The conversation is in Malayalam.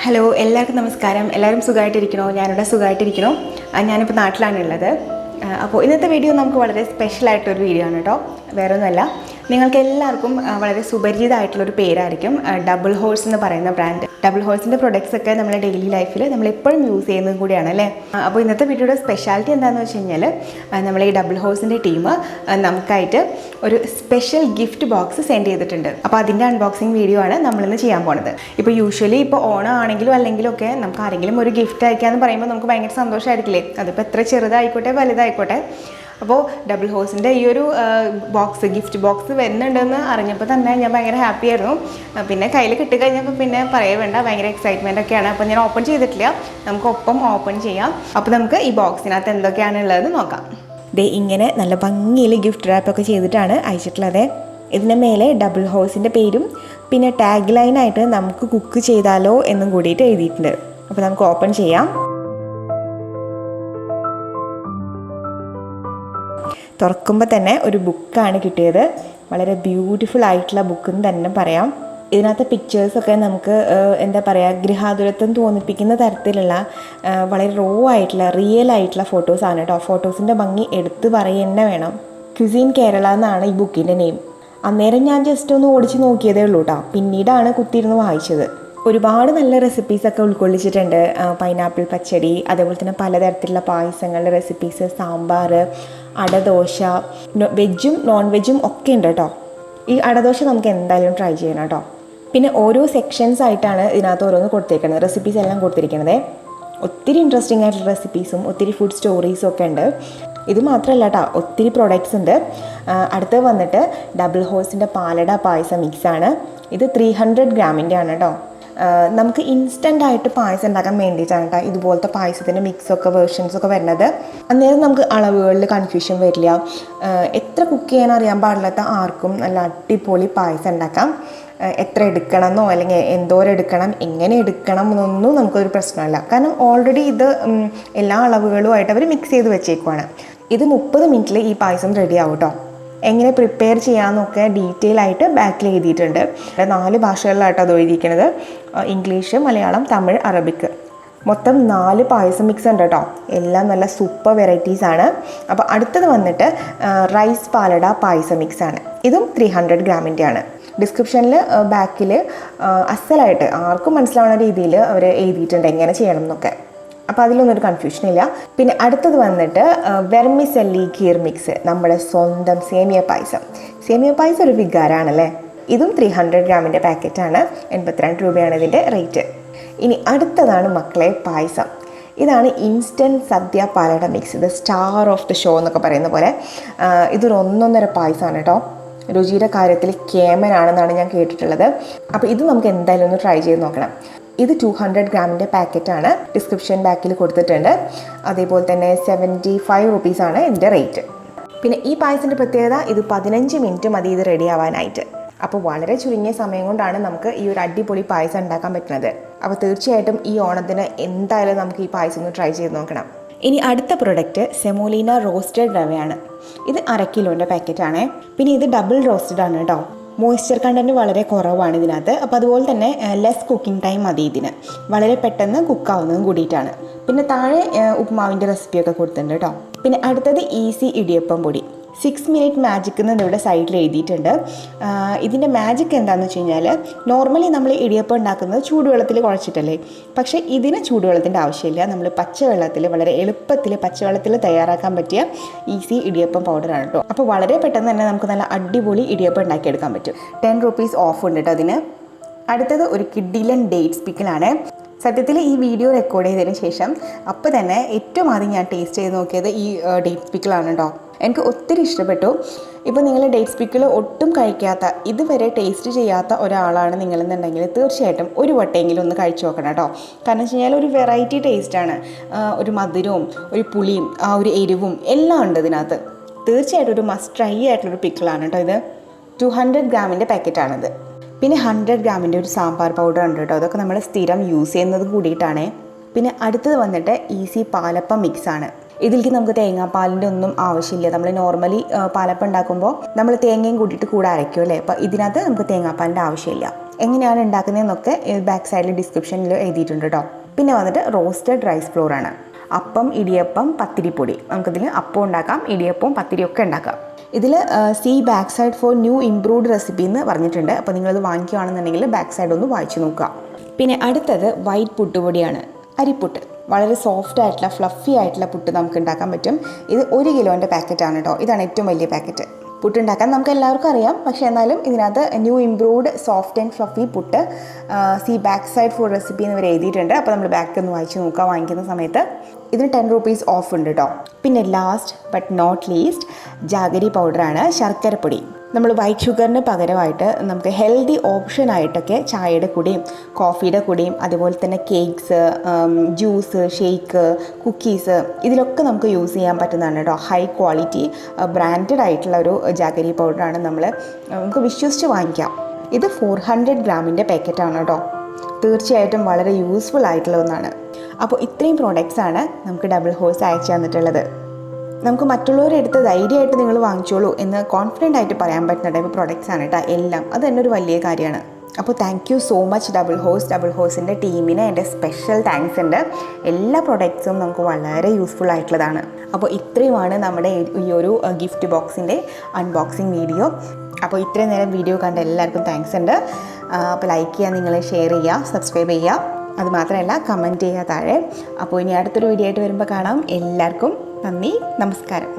ഹലോ, എല്ലാവർക്കും നമസ്കാരം. എല്ലാവരും സുഖമായിട്ടിരിക്കണോ? ഞാനിവിടെ സുഖമായിട്ടിരിക്കണോ. ഞാനിപ്പോൾ നാട്ടിലാണുള്ളത്. അപ്പോൾ ഇന്നത്തെ വീഡിയോ നമുക്ക് വളരെ സ്പെഷ്യലായിട്ടൊരു വീഡിയോ ആണ് കേട്ടോ. വേറെ ഒന്നുമല്ല, നിങ്ങൾക്ക് എല്ലാവർക്കും വളരെ സുപരിചിതമായിട്ടുള്ളൊരു പേരായിരിക്കും ഡബിൾ ഹോഴ്സ് എന്ന് പറയുന്ന ബ്രാൻഡ്. ഡബിൾ ഹോഴ്സിൻ്റെ പ്രൊഡക്ട്സ് ഒക്കെ നമ്മുടെ ഡെയിലി ലൈഫിൽ നമ്മൾ എപ്പോഴും യൂസ് ചെയ്യുന്നതും കൂടിയാണ് അല്ലേ. അപ്പോൾ ഇന്നത്തെ വീഡിയോയുടെ സ്പെഷ്യാലിറ്റി എന്താണെന്ന് വെച്ച് കഴിഞ്ഞാൽ, നമ്മൾ ഈ ഡബിൾ ഹോഴ്സിൻ്റെ ടീം നമുക്കായിട്ട് ഒരു സ്പെഷ്യൽ ഗിഫ്റ്റ് ബോക്സ് സെൻഡ് ചെയ്തിട്ടുണ്ട്. അപ്പോൾ അതിൻ്റെ അൺബോക്സിങ് വീഡിയോ ആണ് നമ്മളിന്ന് ചെയ്യാൻ പോണത്. ഇപ്പോൾ യൂഷ്വലി ഇപ്പോൾ ഓണം ആണെങ്കിലും അല്ലെങ്കിലും ഒക്കെ നമുക്ക് ആരെങ്കിലും ഒരു ഗിഫ്റ്റ് അയക്കാമെന്ന് പറയുമ്പോൾ നമുക്ക് ഭയങ്കര സന്തോഷമായിരിക്കില്ലേ. അതിപ്പോൾ എത്ര ചെറുതായിക്കോട്ടെ വലുതായിക്കോട്ടെ. അപ്പോൾ ഡബിൾ ഹോഴ്സിൻ്റെ ഈ ഒരു ഗിഫ്റ്റ് ബോക്സ് വരുന്നുണ്ടെന്ന് അറിഞ്ഞപ്പോൾ തന്നെ ഞാൻ ഭയങ്കര ഹാപ്പി ആയിരുന്നു. പിന്നെ കയ്യിൽ കിട്ടിക്കഴിഞ്ഞപ്പോൾ പിന്നെ പറയേ വേണ്ട, ഭയങ്കര എക്സൈറ്റ്മെൻ്റ് ഒക്കെയാണ്. അപ്പോൾ ഞാൻ ഓപ്പൺ ചെയ്തിട്ടില്ല, നമുക്ക് ഒപ്പം ഓപ്പൺ ചെയ്യാം. അപ്പോൾ നമുക്ക് ഈ ബോക്സിനകത്ത് എന്തൊക്കെയാണുള്ളത് നോക്കാം. ഇങ്ങനെ നല്ല ഭംഗിയിൽ ഗിഫ്റ്റ് റാപ്പൊക്കെ ചെയ്തിട്ടാണ് അയച്ചിട്ടുള്ളത്. ഇതിൻ്റെ മേലെ ഡബിൾ ഹോഴ്സിൻ്റെ പേരും പിന്നെ ടാഗ് ലൈനായിട്ട് നമുക്ക് കുക്ക് ചെയ്താലോ എന്നും കൂടിയിട്ട് എഴുതിയിട്ടുണ്ട്. അപ്പോൾ നമുക്ക് ഓപ്പൺ ചെയ്യാം. തുറക്കുമ്പോൾ തന്നെ ഒരു ബുക്കാണ് കിട്ടിയത്. വളരെ ബ്യൂട്ടിഫുൾ ആയിട്ടുള്ള ബുക്കെന്ന് തന്നെ പറയാം. ഇതിനകത്ത് പിക്ചേഴ്സൊക്കെ നമുക്ക് എന്താ പറയുക, ഗൃഹാതുരത്വം തോന്നിപ്പിക്കുന്ന തരത്തിലുള്ള വളരെ റോ ആയിട്ടുള്ള റിയൽ ആയിട്ടുള്ള ഫോട്ടോസാണ് കേട്ടോ. ഫോട്ടോസിൻ്റെ ഭംഗി എടുത്ത് പറയുക വേണം. ക്യുസീൻ കേരള എന്നാണ് ഈ ബുക്കിൻ്റെ നെയിം. അന്നേരം ഞാൻ ജസ്റ്റ് ഒന്ന് ഓടിച്ച് നോക്കിയതേ ഉള്ളൂ കേട്ടോ. പിന്നീടാണ് കുത്തിയിരുന്ന് വായിച്ചത്. ഒരുപാട് നല്ല റെസിപ്പീസൊക്കെ ഉൾക്കൊള്ളിച്ചിട്ടുണ്ട്. പൈനാപ്പിൾ പച്ചടി, അതേപോലെ തന്നെ പലതരത്തിലുള്ള പായസങ്ങളുടെ റെസിപ്പീസ്, സാമ്പാർ, അടദോശ, വെജും നോൺ വെജും ഒക്കെ ഉണ്ട് കേട്ടോ. ഈ അടദോശ നമുക്ക് എന്തായാലും ട്രൈ ചെയ്യണം കേട്ടോ. പിന്നെ ഓരോ സെക്ഷൻസ് ആയിട്ടാണ് ഇതിനകത്ത് ഓരോന്ന് കൊടുത്തിരിക്കുന്നത്, റെസിപ്പീസ് എല്ലാം കൊടുത്തിരിക്കുന്നത്. ഒത്തിരി ഇൻട്രസ്റ്റിംഗ് ആയിട്ടുള്ള റെസിപ്പീസും ഒത്തിരി ഫുഡ് സ്റ്റോറീസും ഒക്കെ ഉണ്ട്. ഇത് മാത്രമല്ല കേട്ടോ, ഒത്തിരി പ്രോഡക്റ്റ്സ് ഉണ്ട്. അടുത്ത് വന്നിട്ട് ഡബിൾ ഹോഴ്സിൻ്റെ പാലട പായസം മിക്സാണ്. ഇത് 300 ഗ്രാമിൻ്റെ ആണ് കേട്ടോ. നമുക്ക് ഇൻസ്റ്റൻ്റ് ആയിട്ട് പായസം ഉണ്ടാക്കാൻ വേണ്ടിയിട്ടാണ് കേട്ടോ ഇതുപോലത്തെ പായസത്തിൻ്റെ മിക്സൊക്കെ വേർഷൻസൊക്കെ വരുന്നത്. അന്നേരം നമുക്ക് അളവുകളിൽ കൺഫ്യൂഷൻ വരില്ല. എത്ര കുക്ക് ചെയ്യാൻ അറിയാൻ പാടില്ലാത്ത ആർക്കും നല്ല അടിപൊളി പായസം ഉണ്ടാക്കാം. എത്ര എടുക്കണമെന്നോ അല്ലെങ്കിൽ എന്തോരം എടുക്കണം, എങ്ങനെ എടുക്കണം എന്നൊന്നും നമുക്കൊരു പ്രശ്നമല്ല. കാരണം ഓൾറെഡി ഇത് എല്ലാ അളവുകളുമായിട്ട് അവർ മിക്സ് ചെയ്ത് വെച്ചേക്കുവാണ്. ഇത് 30 മിനിറ്റിൽ ഈ പായസം റെഡി ആവും കേട്ടോ. എങ്ങനെ പ്രിപ്പയർ ചെയ്യാമെന്നൊക്കെ ഡീറ്റെയിൽ ആയിട്ട് ബാക്കിൽ എഴുതിയിട്ടുണ്ട്. 4 ഭാഷകളിലായിട്ട് അത് എഴുതിയിരിക്കുന്നത്: ഇംഗ്ലീഷ്, മലയാളം, തമിഴ്, അറബിക്. മൊത്തം 4 പായസം മിക്സ് ഉണ്ട് കേട്ടോ. എല്ലാം നല്ല സൂപ്പർ വെറൈറ്റീസാണ്. അപ്പോൾ അടുത്തത് വന്നിട്ട് റൈസ് പാലട പായസം മിക്സാണ്. ഇതും 300 ഗ്രാമിൻ്റെ ആണ്. ഡിസ്ക്രിപ്ഷനിൽ ബാക്കിൽ അസലായിട്ട് ആർക്കും മനസ്സിലാവുന്ന രീതിയിൽ അവർ എഴുതിയിട്ടുണ്ട് എങ്ങനെ ചെയ്യണം എന്നൊക്കെ. അപ്പോൾ അതിലൊന്നൊരു കൺഫ്യൂഷനില്ല. പിന്നെ അടുത്തത് വന്നിട്ട് വെർമിസെല്ലി ഗീർ മിക്സ്, നമ്മുടെ സ്വന്തം സേമിയ പായസം. സേമിയ പായസം ഒരു വികാരമാണല്ലേ. ഇതും 300 ഗ്രാമിൻ്റെ പാക്കറ്റാണ്. 82 രൂപയാണ് ഇതിൻ്റെ റേറ്റ്. ഇനി അടുത്തതാണ് മക്കളെ പായസം. ഇതാണ് ഇൻസ്റ്റൻറ്റ് സദ്യ പാലട മിക്സ്. ഇത് സ്റ്റാർ ഓഫ് ദ ഷോ എന്നൊക്കെ പറയുന്ന പോലെ ഇതൊരു 1.5 പായസമാണ് കേട്ടോ. രുചിയുടെ കാര്യത്തിൽ കേമനാണെന്നാണ് ഞാൻ കേട്ടിട്ടുള്ളത്. അപ്പോൾ ഇത് നമുക്ക് എന്തായാലും ഒന്ന് ട്രൈ ചെയ്ത് നോക്കണം. ഇത് 200 ഗ്രാമിൻ്റെ പാക്കറ്റാണ്. ഡിസ്ക്രിപ്ഷൻ ബാക്കിൽ കൊടുത്തിട്ടുണ്ട്. അതേപോലെ തന്നെ 75 റുപ്പീസാണ് ഇതിൻ്റെ റേറ്റ്. പിന്നെ ഈ പായസത്തിൻ്റെ പ്രത്യേകത, ഇത് 15 മിനിറ്റ് മതി ഇത് റെഡി ആവാനായിട്ട്. അപ്പോൾ വളരെ ചുരുങ്ങിയ സമയം കൊണ്ടാണ് നമുക്ക് ഈ ഒരു അടിപൊളി പായസം ഉണ്ടാക്കാൻ പറ്റുന്നത്. അപ്പോൾ തീർച്ചയായിട്ടും ഈ ഓണത്തിന് എന്തായാലും നമുക്ക് ഈ പായസം ഒന്ന് ട്രൈ ചെയ്ത് നോക്കണം. ഇനി അടുത്ത പ്രൊഡക്റ്റ് സെമോലീന റോസ്റ്റഡ് റവയാണ്. ഇത് 1/2 കിലോൻ്റെ പാക്കറ്റാണ്. പിന്നെ ഇത് ഡബിൾ റോസ്റ്റഡ് ആണ് കേട്ടോ. മോയ്സ്ചർ കണ്ടൻറ്റ് വളരെ കുറവാണ് ഇതിനകത്ത്. അപ്പോൾ അതുപോലെ തന്നെ ലെസ് കുക്കിംഗ് ടൈം മതി ഇതിന്. വളരെ പെട്ടെന്ന് കുക്കാവുന്നതും കൂടിയിട്ടാണ്. പിന്നെ താഴെ ഉപ്പുമാവിൻ്റെ റെസിപ്പിയൊക്കെ കൊടുത്തിട്ടുണ്ട് കേട്ടോ. പിന്നെ അടുത്തത് ഈസി ഇടിയപ്പം പൊടി. 6 മിനിറ്റ് മാജിക് എന്ന് ഇവിടെ സൈഡിൽ എഴുതിയിട്ടുണ്ട്. ഇതിൻ്റെ മാജിക് എന്താണെന്ന് വെച്ച് കഴിഞ്ഞാൽ, നോർമലി നമ്മൾ ഇടിയപ്പം ഉണ്ടാക്കുന്നത് ചൂടുവെള്ളത്തിൽ കുഴച്ചിട്ടല്ലേ. പക്ഷേ ഇതിന് ചൂടുവെള്ളത്തിൻ്റെ ആവശ്യമില്ല. നമ്മൾ പച്ചവെള്ളത്തിൽ, വളരെ എളുപ്പത്തിൽ പച്ചവെള്ളത്തിൽ തയ്യാറാക്കാൻ പറ്റിയ ഈസി ഇടിയപ്പം പൗഡറാണ് കേട്ടോ. അപ്പോൾ വളരെ പെട്ടെന്ന് തന്നെ നമുക്ക് നല്ല അടിപൊളി ഇടിയപ്പം ഉണ്ടാക്കിയെടുക്കാൻ പറ്റും. 10 റുപ്പീസ് ഓഫ് ഉണ്ട് കേട്ടോ അതിന്. അടുത്തത് ഒരു കിഡിലൻ ഡേറ്റ്സ് പിക്കിളാണ്. സത്യത്തിൽ ഈ വീഡിയോ റെക്കോർഡ് ചെയ്തതിന് ശേഷം അപ്പോൾ തന്നെ ഏറ്റവും ആദ്യം ഞാൻ ടേസ്റ്റ് ചെയ്ത് നോക്കിയത് ഈ ഡേറ്റ്സ് പിക്കിളാണ് കേട്ടോ. എനിക്ക് ഒത്തിരി ഇഷ്ടപ്പെട്ടു. ഇപ്പോൾ നിങ്ങൾ ഡേറ്റ്സ് പിക്കിൾ ഒട്ടും കഴിക്കാത്ത, ഇതുവരെ ടേസ്റ്റ് ചെയ്യാത്ത ഒരാളാണ് നിങ്ങളെന്നുണ്ടെങ്കിൽ തീർച്ചയായിട്ടും ഒരു വട്ടമെങ്കിലും ഒന്ന് കഴിച്ചു നോക്കണം കേട്ടോ. കാരണം വെച്ച് കഴിഞ്ഞാൽ ഒരു വെറൈറ്റി ടേസ്റ്റാണ്. ഒരു മധുരവും ഒരു പുളിയും ഒരു എരിവും എല്ലാം ഉണ്ട് ഇതിനകത്ത്. തീർച്ചയായിട്ടും ഒരു മസ്റ്റ് ട്രൈ ആയിട്ടുള്ളൊരു പിക്കിളാണ് കേട്ടോ ഇത്. 200 ഗ്രാമിൻ്റെ പാക്കറ്റാണിത്. പിന്നെ 100 ഗ്രാമിൻ്റെ ഒരു സാമ്പാർ പൗഡർ ഉണ്ട് കേട്ടോ. അതൊക്കെ നമ്മൾ സ്ഥിരം യൂസ് ചെയ്യുന്നത് കൂടിയിട്ടാണ്. പിന്നെ അടുത്തത് വന്നിട്ട് ഈസി പാലപ്പം മിക്സാണ്. ഇതിലേക്ക് നമുക്ക് തേങ്ങാപ്പാലിൻ്റെ ഒന്നും ആവശ്യമില്ല. നമ്മൾ നോർമലി പാലപ്പം ഉണ്ടാക്കുമ്പോൾ നമ്മൾ തേങ്ങയും കൂട്ടിയിട്ട് കൂടെ അരയ്ക്കും അല്ലേ. അപ്പോൾ ഇതിനകത്ത് നമുക്ക് തേങ്ങാപ്പാലിൻ്റെ ആവശ്യമില്ല. എങ്ങനെയാണ് ഉണ്ടാക്കുന്നതെന്നൊക്കെ ബാക്ക് സൈഡിൽ ഡിസ്ക്രിപ്ഷനിൽ എഴുതിയിട്ടുണ്ട് കേട്ടോ. പിന്നെ വന്നിട്ട് റോസ്റ്റഡ് റൈസ് ഫ്ലോർ ആണ്. അപ്പം, ഇടിയപ്പം, പത്തിരിപ്പൊടി. നമുക്കിതിൽ അപ്പം ഉണ്ടാക്കാം, ഇടിയപ്പവും പത്തിരിയൊക്കെ ഉണ്ടാക്കാം. ഇതിൽ see back side for new improved recipe എന്ന് പറഞ്ഞിട്ടുണ്ട്. അപ്പോൾ നിങ്ങളത് വാങ്ങിക്കുകയാണെന്നുണ്ടെങ്കിൽ ബാക്ക് സൈഡ് ഒന്ന് വായിച്ചു നോക്കുക. പിന്നെ അടുത്തത് വൈറ്റ് പുട്ടുപൊടിയാണ്, അരിപ്പുട്ട്. വളരെ സോഫ്റ്റ് ആയിട്ടുള്ള ഫ്ലഫി ആയിട്ടുള്ള പുട്ട് നമുക്ക് ഉണ്ടാക്കാൻ പറ്റും. ഇത് 1 കിലോൻ്റെ പാക്കറ്റാണ് കേട്ടോ. ഇതാണ് ഏറ്റവും വലിയ പാക്കറ്റ്. പുട്ടുണ്ടാക്കാൻ നമുക്ക് എല്ലാവർക്കും അറിയാം, പക്ഷേ എന്നാലും ഇതിനകത്ത് new improved soft and fluffy puttu see back side for recipe എന്ന് ഇവർ എഴുതിയിട്ടുണ്ട്. അപ്പോൾ നമ്മൾ ബാക്ക് ഒന്ന് വായിച്ച് നോക്കുക വാങ്ങിക്കുന്ന സമയത്ത്. ഇതിന് 10 rupees ഓഫ് ഉണ്ട് കേട്ടോ. പിന്നെ last but not least jaggery പൗഡറാണ്, ശർക്കരപ്പൊടി. നമ്മൾ വൈറ്റ് ഷുഗറിന് പകരമായിട്ട് നമുക്ക് ഹെൽത്തി ഓപ്ഷനായിട്ടൊക്കെ ചായയുടെ കൂടെയും കോഫിയുടെ കൂടെയും അതുപോലെ തന്നെ കേക്ക്സ്, ജ്യൂസ്, ഷേക്ക്, കുക്കീസ് ഇതിലൊക്കെ നമുക്ക് യൂസ് ചെയ്യാൻ പറ്റുന്നതാണ് കേട്ടോ. ഹൈ ക്വാളിറ്റി ബ്രാൻഡഡ് ആയിട്ടുള്ള ഒരു ജാഗരി പൗഡറാണ്. നമുക്ക് വിശ്വസിച്ച് വാങ്ങിക്കാം. ഇത് 400 ഗ്രാമിൻ്റെ പാക്കറ്റാണ് കേട്ടോ. തീർച്ചയായിട്ടും വളരെ യൂസ്ഫുൾ ആയിട്ടുള്ള ഒന്നാണ്. അപ്പോൾ ഇത്രയും പ്രോഡക്റ്റ്സാണ് നമുക്ക് ഡബിൾ ഹോഴ്സ് അയച്ചു തന്നിട്ടുള്ളത്. നമുക്ക് മറ്റുള്ളവരെ എടുത്ത് ധൈര്യമായിട്ട് നിങ്ങൾ വാങ്ങിച്ചോളൂ എന്ന് കോൺഫിഡൻ്റ് ആയിട്ട് പറയാൻ പറ്റുന്ന ടൈപ്പ് പ്രോഡക്റ്റ്സ് ആണ് കേട്ടോ എല്ലാം. അത് തന്നെ ഒരു വലിയ കാര്യമാണ്. അപ്പോൾ thank you so much double ഹോഴ്സിൻ്റെ ടീമിന് എൻ്റെ സ്പെഷ്യൽ താങ്ക്സ് ഉണ്ട്. എല്ലാ പ്രോഡക്റ്റ്സും നമുക്ക് വളരെ യൂസ്ഫുൾ ആയിട്ടുള്ളതാണ്. അപ്പോൾ ഇത്രയുമാണ് നമ്മുടെ ഈ ഒരു ഗിഫ്റ്റ് ബോക്സിൻ്റെ അൺബോക്സിങ് വീഡിയോ. അപ്പോൾ ഇത്രയും നേരം വീഡിയോ കണ്ട എല്ലാവർക്കും താങ്ക്സ് ഉണ്ട്. അപ്പോൾ ലൈക്ക് ചെയ്യുക, നിങ്ങൾ ഷെയർ ചെയ്യുക, സബ്സ്ക്രൈബ് ചെയ്യുക. അതുമാത്രമല്ല കമൻറ്റ് ചെയ്യുക താഴെ. അപ്പോൾ ഇനി അടുത്തൊരു വീഡിയോ ആയിട്ട് വരുമ്പോൾ കാണാം. എല്ലാവർക്കും നന്ദി, നമസ്കാരം.